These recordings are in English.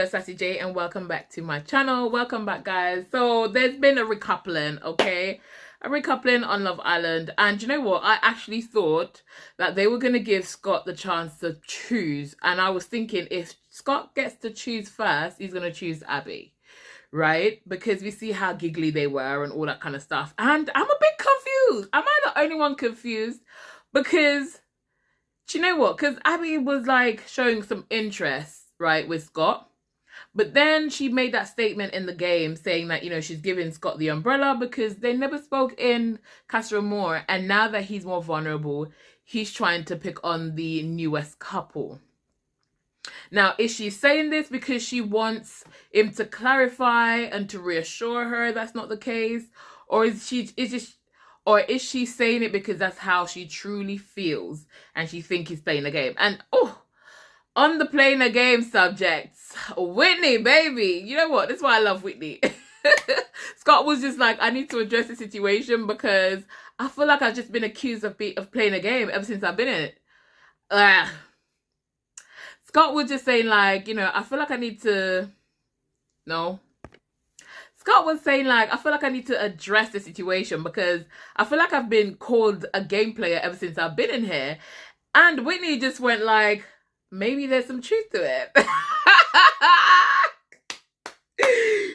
girl Sassy J, and welcome back to my channel. Welcome back, guys. So there's been a recoupling, okay? A recoupling on Love Island, and you know what? I actually thought that they were going to give Scott the chance to choose, and I was thinking if Scott gets to choose first, he's going to choose Abby, right? Because we see how giggly they were and all that kind of stuff, and I'm a bit confused. Am I the only one confused? Because do you know what? Because Abby was like showing some interest, right, with Scott. But then she made that statement in the game saying that, you know, she's giving Scott the umbrella because they never spoke in Casa Amor. And now that he's more vulnerable, he's trying to pick on the newest couple. Now, is she saying this because she wants him to clarify and to reassure her that's not the case? Or is she saying it because that's how she truly feels and she thinks he's playing a game? And on the playing a game subjects, Whitney, baby, you know what? That's why I love Whitney. Scott was just like, I need to address the situation because I feel like I've just been accused of playing a game ever since I've been in it. Scott was just saying like, you know, I feel like I need to... No. Scott was saying like, I feel like I need to address the situation because I feel like I've been called a game player ever since I've been in here. And Whitney just went like, maybe there's some truth to it.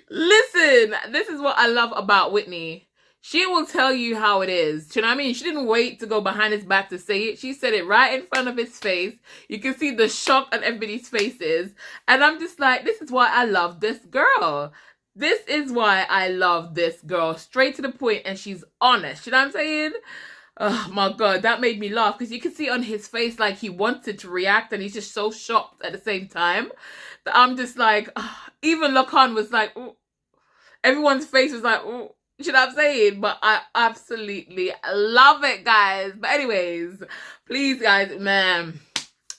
Listen, this is what I love about Whitney. She will tell you how it is. Do you know what I mean? She didn't wait to go behind his back to say it. She said it right in front of his face. You can see the shock on everybody's faces. And I'm just like, this is why I love this girl. This is why I love this girl. Straight to the point, and she's honest. You know what I'm saying? Oh my God, that made me laugh because you can see on his face like he wanted to react and he's just so shocked at the same time that I'm just like, even Lacan was like, ooh. Everyone's face was like, ooh. You know what I'm saying? But I absolutely love it, guys. But anyways, please, guys, man.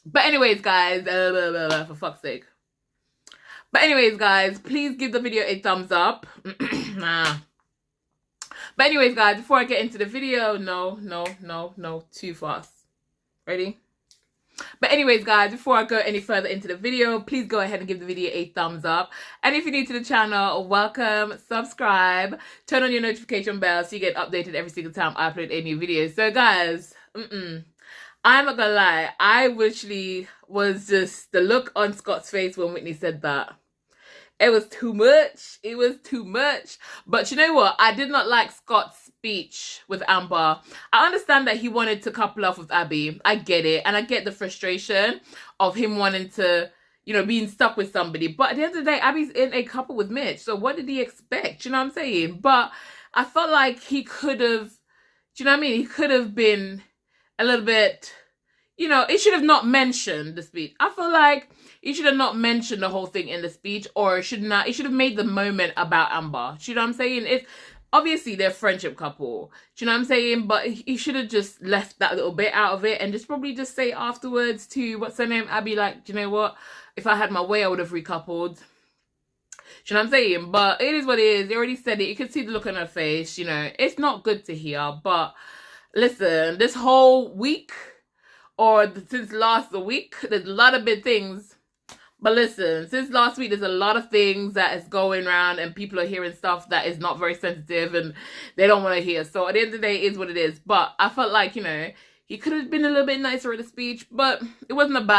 But anyways, guys, for fuck's sake. But anyways, guys, please give the video a thumbs up. But anyways, guys, before I get into the video, no, too fast. Ready? But anyways, guys, before I go any further into the video, please go ahead and give the video a thumbs up. And if you're new to the channel, welcome, subscribe, turn on your notification bell so you get updated every single time I upload a new video. So, guys, I'm not gonna lie, I literally was just the look on Scott's face when Whitney said that. It was too much. It was too much. But you know what? I did not like Scott's speech with Amber. I understand that he wanted to couple off with Abby. I get it. And I get the frustration of him wanting to, you know, being stuck with somebody. But at the end of the day, Abby's in a couple with Mitch. So what did he expect? You know what I'm saying? But I felt like he could have, do you know what I mean? He could have been a little bit, you know, he should have not mentioned the speech. I feel like he should have not mentioned the whole thing in the speech, or he should have made the moment about Amber. Do you know what I'm saying? It's obviously they're a friendship couple. Do you know what I'm saying? But he should have just left that little bit out of it and just probably just say afterwards to, what's her name, Abby, like, do you know what? If I had my way, I would have recoupled. Do you know what I'm saying? But it is what it is. They already said it. You can see the look on her face. You know, it's not good to hear. But listen, this whole week, or since last week, there's a lot of big things. But listen, since last week, there's a lot of things that is going around and people are hearing stuff that is not very sensitive and they don't want to hear. So at the end of the day, it is what it is. But I felt like, you know, he could have been a little bit nicer in the speech, but it wasn't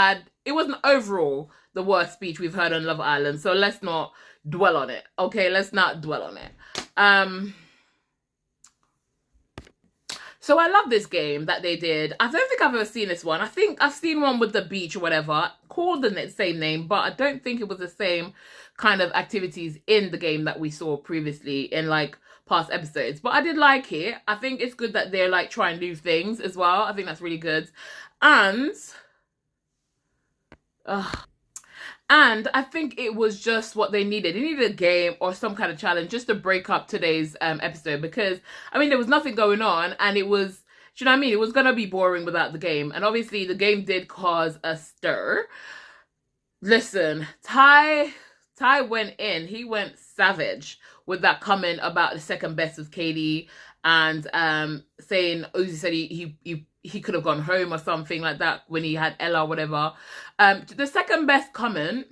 it wasn't overall the worst speech we've heard on Love Island. So let's not dwell on it. Okay, let's not dwell on it. So I love this game that they did. I don't think I've ever seen this one. I think I've seen one with the beach or whatever, called the same name, but I don't think it was the same kind of activities in the game that we saw previously in like past episodes. But I did like it. I think it's good that they're like trying new things as well. I think that's really good. And I think it was just what they needed. They needed a game or some kind of challenge just to break up today's episode. Because, I mean, there was nothing going on. And it was, do you know what I mean? It was going to be boring without the game. And obviously, the game did cause a stir. Listen, Ty went in. He went savage with that comment about the second best with Kady. And saying, Uzi said he could have gone home or something like that when he had Ella or whatever. The second best comment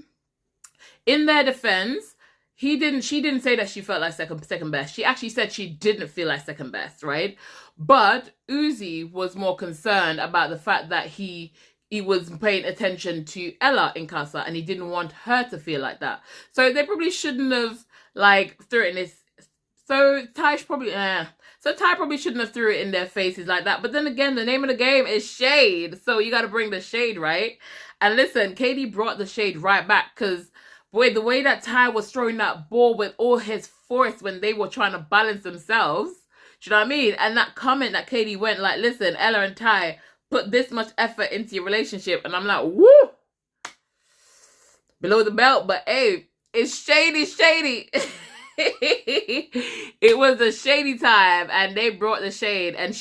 In their defense, she didn't say that she felt like second best. She actually said she didn't feel like second best, right? But Uzi was more concerned about the fact that he was paying attention to Ella in Casa, and he didn't want her to feel like that. So they probably shouldn't have like threw it in his. So Ty probably shouldn't have threw it in their faces like that. But then again, the name of the game is shade, so you got to bring the shade, right? And listen, Kady brought the shade right back, because boy, the way that Ty was throwing that ball with all his force when they were trying to balance themselves, do you know what I mean? And that comment that Kady went like, listen, Ella and Ty put this much effort into your relationship, and I'm like, woo, below the belt. But hey, it's shady. It was a shady time, and they brought the shade, and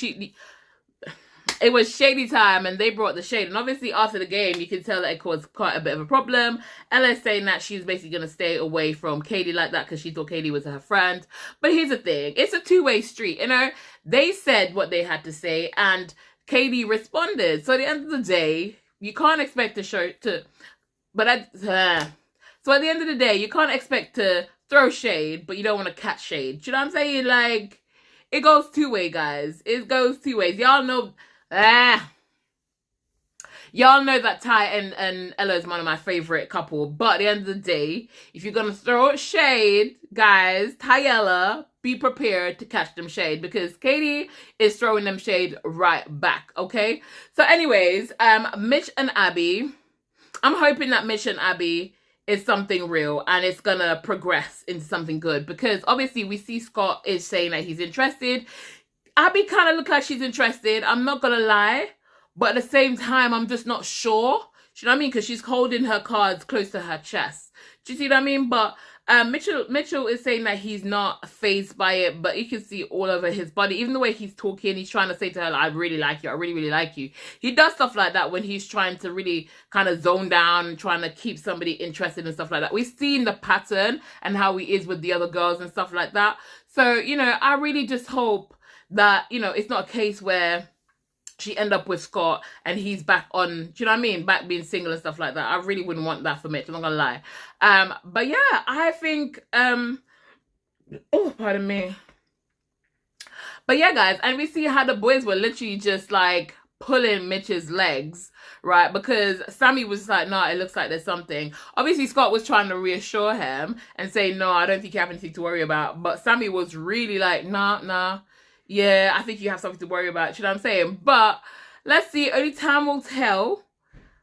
it was shady time, and they brought the shade. And obviously after the game, you can tell that it caused quite a bit of a problem. Ella's saying that she's basically going to stay away from Kady like that because she thought Kady was her friend. But here's the thing, it's a two-way street, you know? They said what they had to say, and Kady responded. So at the end of the day, you can't expect the show to... So at the end of the day, you can't expect to throw shade, but you don't want to catch shade. Do you know what I'm saying? Like, it goes two-way, guys. It goes two ways. Y'all know... Y'all know that Ty and Ella is one of my favorite couple, but at the end of the day, if you're gonna throw shade, guys, Ty, Ella, be prepared to catch them shade, because Kady is throwing them shade right back, okay? So anyways, Mitch and Abby, I'm hoping that Mitch and Abby is something real and it's gonna progress into something good, because obviously we see Scott is saying that he's interested. Abby kind of look like she's interested, I'm not gonna lie, but at the same time, I'm just not sure. Do you know what I mean? Because she's holding her cards close to her chest. Do you see what I mean? But Mitchell is saying that he's not fazed by it, but you can see all over his body. Even the way he's talking, he's trying to say to her, like, I really like you. I really, really like you. He does stuff like that when he's trying to really kind of zone down and trying to keep somebody interested and stuff like that. We've seen the pattern and how he is with the other girls and stuff like that. So, you know, I really just hope that, you know, it's not a case where she end up with Scott and he's back on, do you know what I mean? Back being single and stuff like that. I really wouldn't want that for Mitch, I'm not gonna lie. But yeah, I think, oh, pardon me. But yeah, guys, and we see how the boys were literally just like pulling Mitch's legs, right? Because Sammy was like, nah, it looks like there's something. Obviously, Scott was trying to reassure him and say, no, I don't think you have anything to worry about. But Sammy was really like, nah. Yeah, I think you have something to worry about. You know what I'm saying? But let's see. Only time will tell.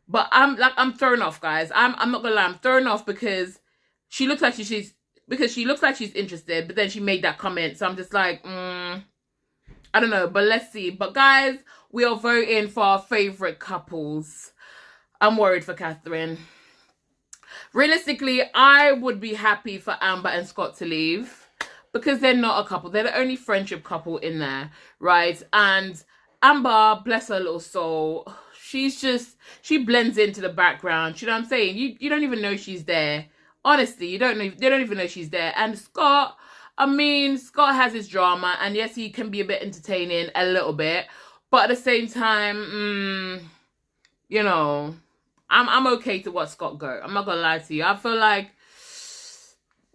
But I'm thrown off, guys. I'm not gonna lie. I'm thrown off because she looks like she's interested. But then she made that comment, so I'm just like, I don't know. But let's see. But guys, we are voting for our favorite couples. I'm worried for Catherine. Realistically, I would be happy for Amber and Scott to leave, because they're not a couple. They're the only friendship couple in there, right? And Amber, bless her little soul, she blends into the background. You know what I'm saying? You don't even know she's there. Honestly, they don't even know she's there. And Scott, I mean, Scott has his drama, and yes, he can be a bit entertaining a little bit, but at the same time, you know, I'm okay to watch Scott go. I'm not gonna lie to you. I feel like,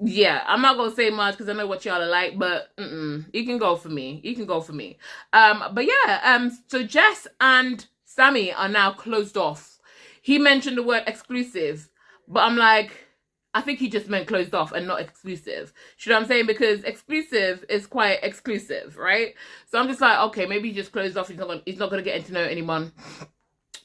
yeah, I'm not gonna say much because I know what y'all are like, but you can go for me. But yeah, so Jess and Sammy are now closed off. He mentioned the word exclusive, but I'm like, I think he just meant closed off and not exclusive. You know what I'm saying? Because exclusive is quite exclusive, right? So I'm just like, okay, maybe he just closed off. He's not gonna get to know anyone.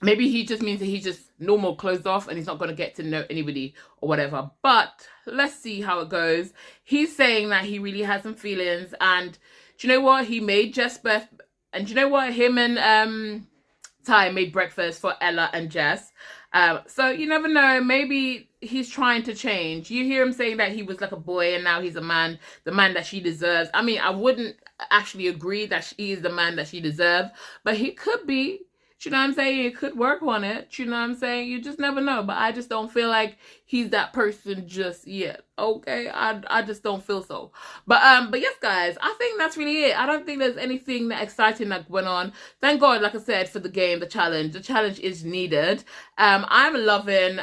Maybe he just means that he's just normal closed off and he's not going to get to know anybody or whatever. But let's see how it goes. He's saying that he really has some feelings. And do you know what? He made Jess birth. And do you know what? Him and Ty made breakfast for Ella and Jess. So you never know. Maybe he's trying to change. You hear him saying that he was like a boy and now he's a man. The man that she deserves. I mean, I wouldn't actually agree that he is the man that she deserves. But he could be. You know what I'm saying? You could work on it. You know what I'm saying? You just never know. But I just don't feel like he's that person just yet. Okay? I just don't feel so. But yes, guys, I think that's really it. I don't think there's anything that exciting that went on. Thank God, like I said, for the game, the challenge. The challenge is needed. I'm loving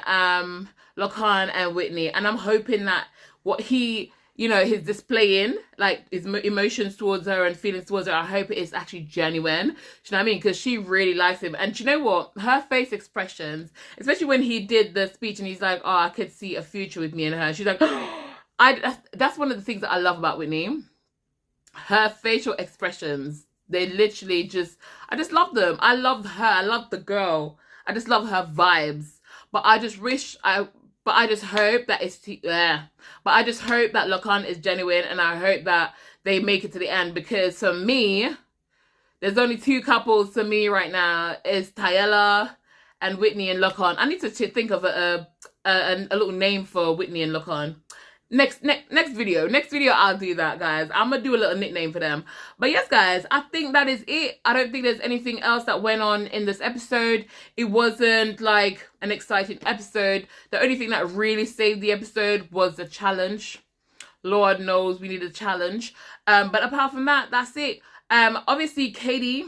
Lokan and Whitney, and I'm hoping that what he, you know, his displaying, like his emotions towards her and feelings towards her, I hope it is actually genuine. Do you know what I mean? Because she really likes him. And do you know what? Her face expressions, especially when he did the speech and he's like, oh, I could see a future with me and her. She's like, that's one of the things that I love about Whitney. Her facial expressions, they literally just, I just love them. I love her. I love the girl. I just love her vibes. But I just hope that it's, but I just hope that Lokan is genuine, and I hope that they make it to the end, because for me, there's only two couples for me right now. It's Tayella and Whitney and Lokan. I need to think of a little name for Whitney and Lokan. Next video I'll do that, guys. I'm gonna do a little nickname for them. But yes, guys, I think that is it. I don't think there's anything else that went on in this episode. It wasn't like an exciting episode. The only thing that really saved the episode was the challenge. Lord knows we need a challenge. But apart from that, that's it. Obviously Kady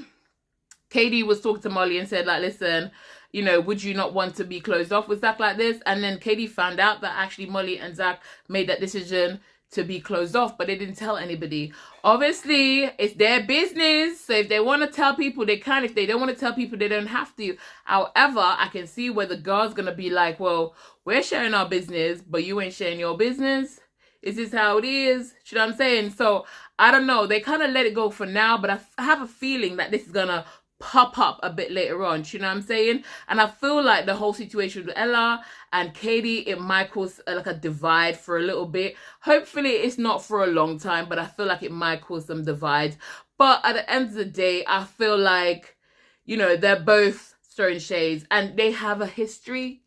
was talking to Molly and said, like, listen, you know, would you not want to be closed off with Zach like this? And then Kady found out that actually Molly and Zach made that decision to be closed off, but they didn't tell anybody. Obviously, it's their business. So if they want to tell people, they can. If they don't want to tell people, they don't have to. However, I can see where the girl's going to be like, well, we're sharing our business, but you ain't sharing your business. Is this how it is? You know what I'm saying? So I don't know. They kind of let it go for now, but I have a feeling that this is going to pop up a bit later on, you know what I'm saying? And I feel like the whole situation with Ella and Kady, it might cause like a divide for a little bit. Hopefully it's not for a long time, but I feel like it might cause some divides. But at the end of the day, I feel like, you know, they're both throwing shades and they have a history.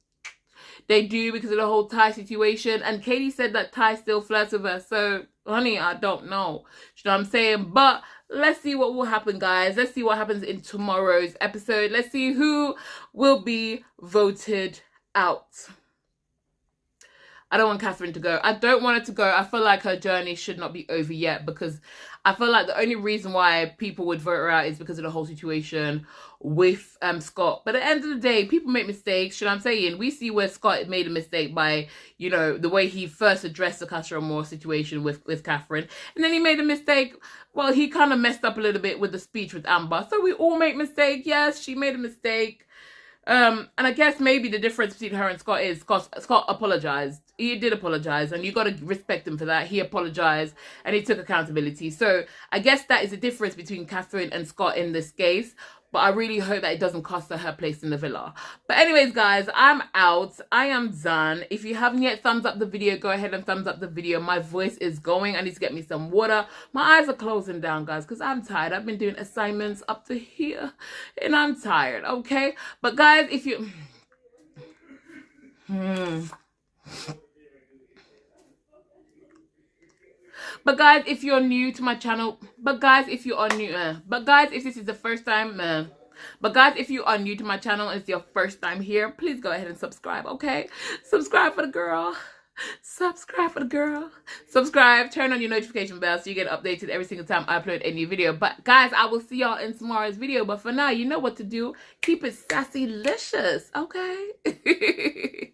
They do, because of the whole Ty situation. And Kady said that Ty still flirts with her. So, honey, I don't know. You know what I'm saying? But let's see what will happen, guys. Let's see what happens in tomorrow's episode. Let's see who will be voted out. I don't want Catherine to go. I don't want her to go. I feel like her journey should not be over yet, because I feel like the only reason why people would vote her out is because of the whole situation with Scott. But at the end of the day, people make mistakes. You know what I'm saying? We see where Scott made a mistake by, you know, the way he first addressed the Casa Amor situation with Catherine. And then he made a mistake. Well, he kind of messed up a little bit with the speech with Amber. So we all make mistakes. Yes, she made a mistake. And I guess maybe the difference between her and Scott is Scott apologized. He did apologize, and you got to respect him for that. He apologized and he took accountability. So I guess that is the difference between Catherine and Scott in this case. But I really hope that it doesn't cost her place in the villa. But anyways, guys, I'm out. I am done. If you haven't yet thumbs up the video, go ahead and thumbs up the video. My voice is going. I need to get me some water. My eyes are closing down, guys, because I'm tired. I've been doing assignments up to here, and I'm tired, okay? But guys, if you... But guys, if you're new to my channel, if this is the first time, if you are new to my channel and it's your first time here, please go ahead and subscribe, okay? Subscribe for the girl. Subscribe for the girl. Subscribe, turn on your notification bell so you get updated every single time I upload a new video. But guys, I will see y'all in tomorrow's video. But for now, you know what to do. Keep it sassy-licious, okay?